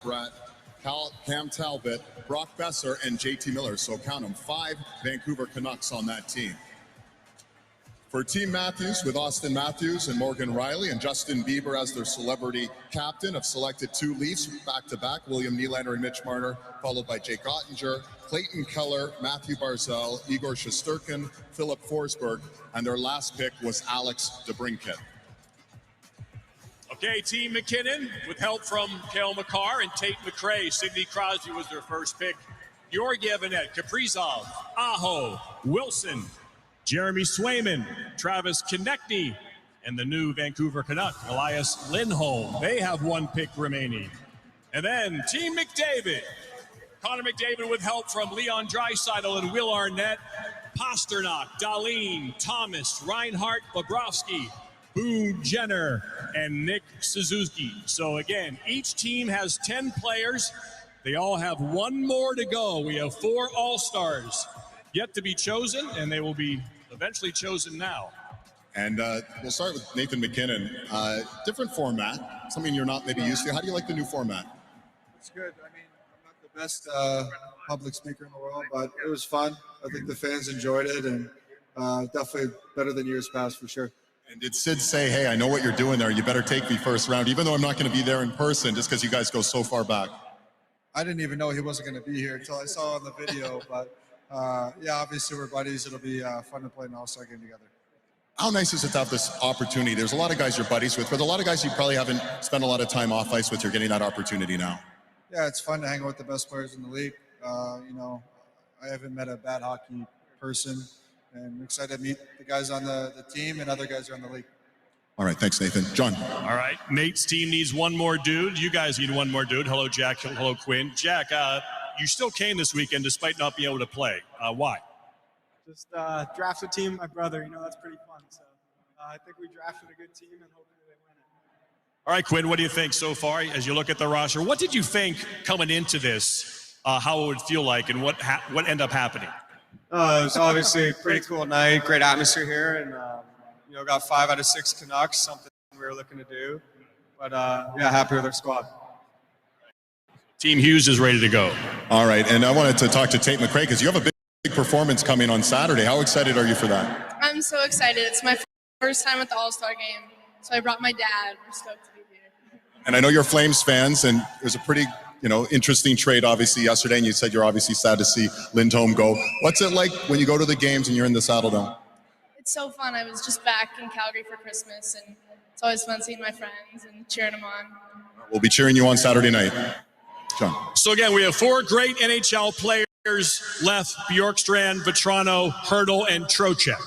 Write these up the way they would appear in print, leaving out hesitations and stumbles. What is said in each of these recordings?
Brett, Cam Talbot, Brock Besser, and JT Miller. So count them, 5 Vancouver Canucks on that team. For Team Matthews, with Austin Matthews and Morgan Riley and Justin Bieber as their celebrity captain, have selected 2 Leafs back-to-back, William Nylander and Mitch Marner, followed by Jake Ottinger, Clayton Keller, Matthew Barzal, Igor Shesterkin, Philip Forsberg, and their last pick was Alex DeBrincat. Okay, Team McKinnon, with help from Cale Makar and Tate McRae. Sidney Crosby was their first pick. Georgiev Annette, Kaprizov, Aho, Wilson, Jeremy Swayman, Travis Konecny, and the new Vancouver Canuck, Elias Lindholm. They have 1 pick remaining. And then Team McDavid, Connor McDavid with help from Leon Draisaitl and Will Arnett, Pasternak, Dahlin, Thomas, Reinhart, Bobrovsky, Boone Jenner, and Nick Suzuki. So again, each team has 10 players. They all have 1 more to go. We have 4 All-Stars yet to be chosen, and they will be eventually chosen now. And we'll start with Nathan McKinnon. Different format, something you're not maybe used to. How do you like the new format? It's good. I mean, I'm not the best public speaker in the world, but it was fun. I think the fans enjoyed it, and definitely better than years past for sure. And did Sid say, hey, I know what you're doing there. You better take me first round, even though I'm not going to be there in person, just because you guys go so far back? I didn't even know he wasn't going to be here until I saw on the video. But, yeah, obviously we're buddies. It'll be fun to play an All-Star game together. How nice is it to have this opportunity? There's a lot of guys you're buddies with, but a lot of guys you probably haven't spent a lot of time off ice with. You're getting that opportunity now. Yeah, it's fun to hang out with the best players in the league. You know, I haven't met a bad hockey person. And I'm excited to meet the guys on the team and other guys around the league. All right, thanks, Nathan. John. All right, Nate's team needs 1 more dude. You guys need 1 more dude. Hello, Jack. Hello, Quinn. Jack, you still came this weekend despite not being able to play. Why? Just draft a team with my brother. You know, that's pretty fun. So I think we drafted a good team, and hopefully they win it. All right, Quinn, what do you think so far as you look at the roster? What did you think coming into this, how it would feel like, and what ended up happening? It was obviously a pretty cool night, great atmosphere here, and you know, got 5 out of 6 Canucks, something we were looking to do. But yeah, happy with our squad. Team Hughes is ready to go. All right, and I wanted to talk to Tate McRae because you have a big performance coming on Saturday. How excited are you for that? I'm so excited. It's my first time at the All-Star game, so I brought my dad. We're stoked to be here. And I know you're Flames fans, and it was a pretty interesting trade, obviously, yesterday, and you said you're obviously sad to see Lindholm go. What's it like when you go to the games and you're in the Saddledome? It's so fun. I was just back in Calgary for Christmas, and it's always fun seeing my friends and cheering them on. We'll be cheering you on Saturday night. John. So again, we have 4 great NHL players left: Bjorkstrand, Vetrano, Hurdle, and Trocheck.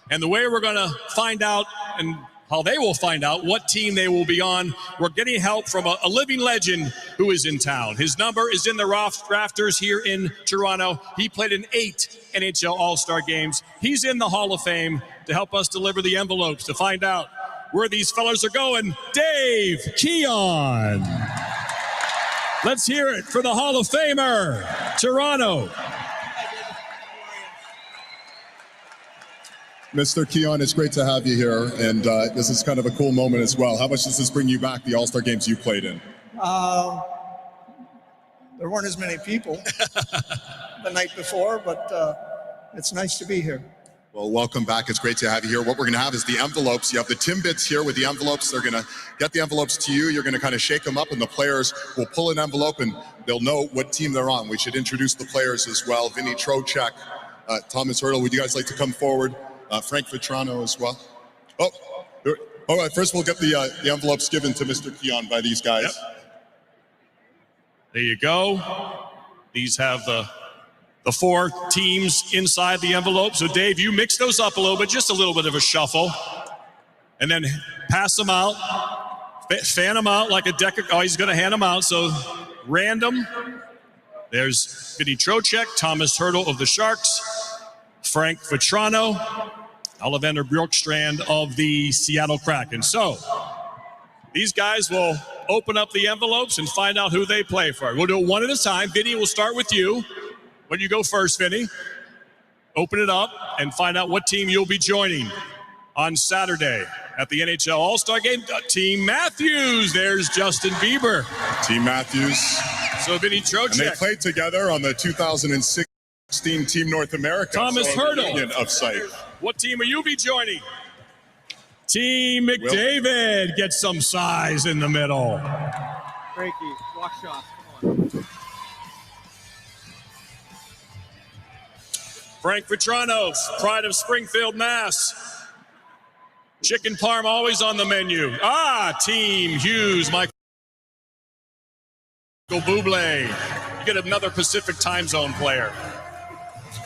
And the way we're going to find out, and how they will find out what team they will be on, we're getting help from a living legend who is in town. His number is in the rafters here in Toronto. He played in 8 NHL All-Star games. He's in the Hall of Fame to help us deliver the envelopes to find out where these fellas are going. Dave Keon. Let's hear it for the Hall of Famer, Toronto. Mr. Keon, it's great to have you here, and this is kind of a cool moment as well. How much does this bring you back, the All-Star games you played in? There weren't as many people the night before, but it's nice to be here. Well, welcome back. It's great to have you here. What we're going to have is the envelopes. You have the Timbits here with the envelopes. They're going to get the envelopes to you. You're going to kind of shake them up, and the players will pull an envelope, and they'll know what team they're on. We should introduce the players as well. Vinny Trocheck, Thomas Hurdle. Would you guys like to come forward? Frank Vetrano as well. All right. First, we'll get the envelopes given to Mr. Keon by these guys. Yep. There you go. These have the 4 teams inside the envelope. So, Dave, you mix those up a little bit, just a little bit of a shuffle, and then pass them out, fan them out like a deck of. Oh, he's going to hand them out. So, random. There's Vinny Trocheck, Thomas Hurdle of the Sharks, Frank Vetrano, Oliver Bjorkstrand of the Seattle Kraken. So these guys will open up the envelopes and find out who they play for. We'll do it one at a time. Vinny, we'll start with you. When you go first, Vinny, open it up and find out what team you'll be joining on Saturday At the NHL All-Star Game, Team Matthews. There's Justin Bieber. Team Matthews. So Vinny And they Trocheck. played together on the 2016 Team North America. Thomas So a Hertel. reunion of sight. What team will you be joining? Team McDavid gets some size in the middle. Frankie, block shots. Come on. Frank Vetrano, pride of Springfield, Mass. Chicken parm always on the menu. Team Hughes, Michael Bublé. You get another Pacific time zone player.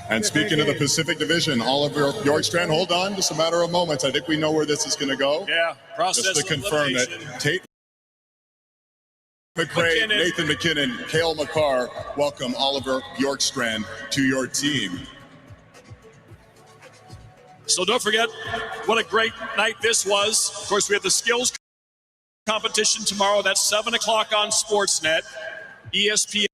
And speaking of the Pacific Division, Oliver Bjorkstrand, hold on, just a matter of moments. I think we know where this is going to go. Yeah, process Just to confirm that elimination. Tate McRae, McKinnon. Nathan McKinnon, Cale Makar, welcome Oliver Bjorkstrand to your team. So don't forget what a great night this was. Of course, we have the skills competition tomorrow. That's 7 o'clock on Sportsnet, ESPN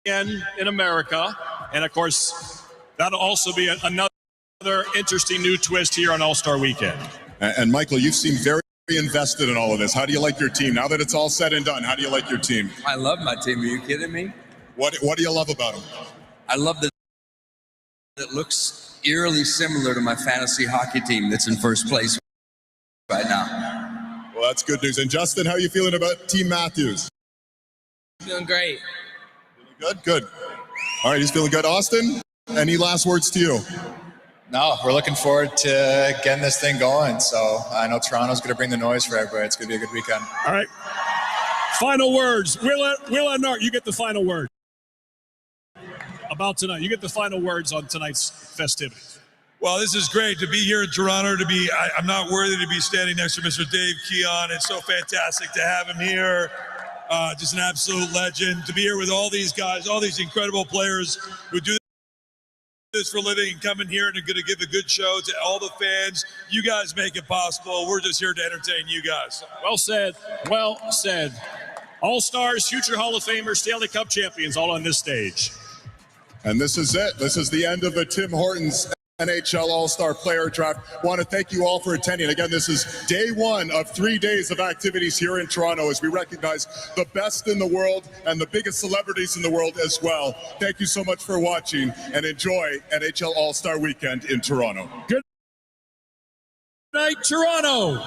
in America. And of course, that'll also be another interesting new twist here on All-Star Weekend. And Michael, you've seemed very invested in all of this. How do you like your team? Now that it's all said and done, how do you like your team? I love my team. Are you kidding me? What do you love about them? I love that it looks eerily similar to my fantasy hockey team that's in first place right now. Well, that's good news. And Justin, how are you feeling about Team Matthews? Doing great. Good, good. All right, he's feeling good. Austin, any last words to you? No, we're looking forward to getting this thing going. So I know Toronto's going to bring the noise for everybody. It's going to be a good weekend. All right. Final words. Willa Nart, you get the final word about tonight. You get the final words on tonight's festivities. Well, this is great to be here in Toronto. I'm not worthy to be standing next to Mr. Dave Keon. It's so fantastic to have him here. Just an absolute legend. To be here with all these guys, all these incredible players who do this for a living and come in here and are going to give a good show to all the fans. You guys make it possible. We're just here to entertain you guys. Well said. Well said. All-Stars, future Hall of Famers, Stanley Cup champions, all on this stage. And this is it. This is the end of the Tim Hortons NHL All-Star Player Draft. Want to thank you all for attending. Again, this is day one of 3 days of activities here in Toronto as we recognize the best in the world and the biggest celebrities in the world as well. Thank you so much for watching and enjoy NHL All-Star Weekend in Toronto. Good night, Toronto.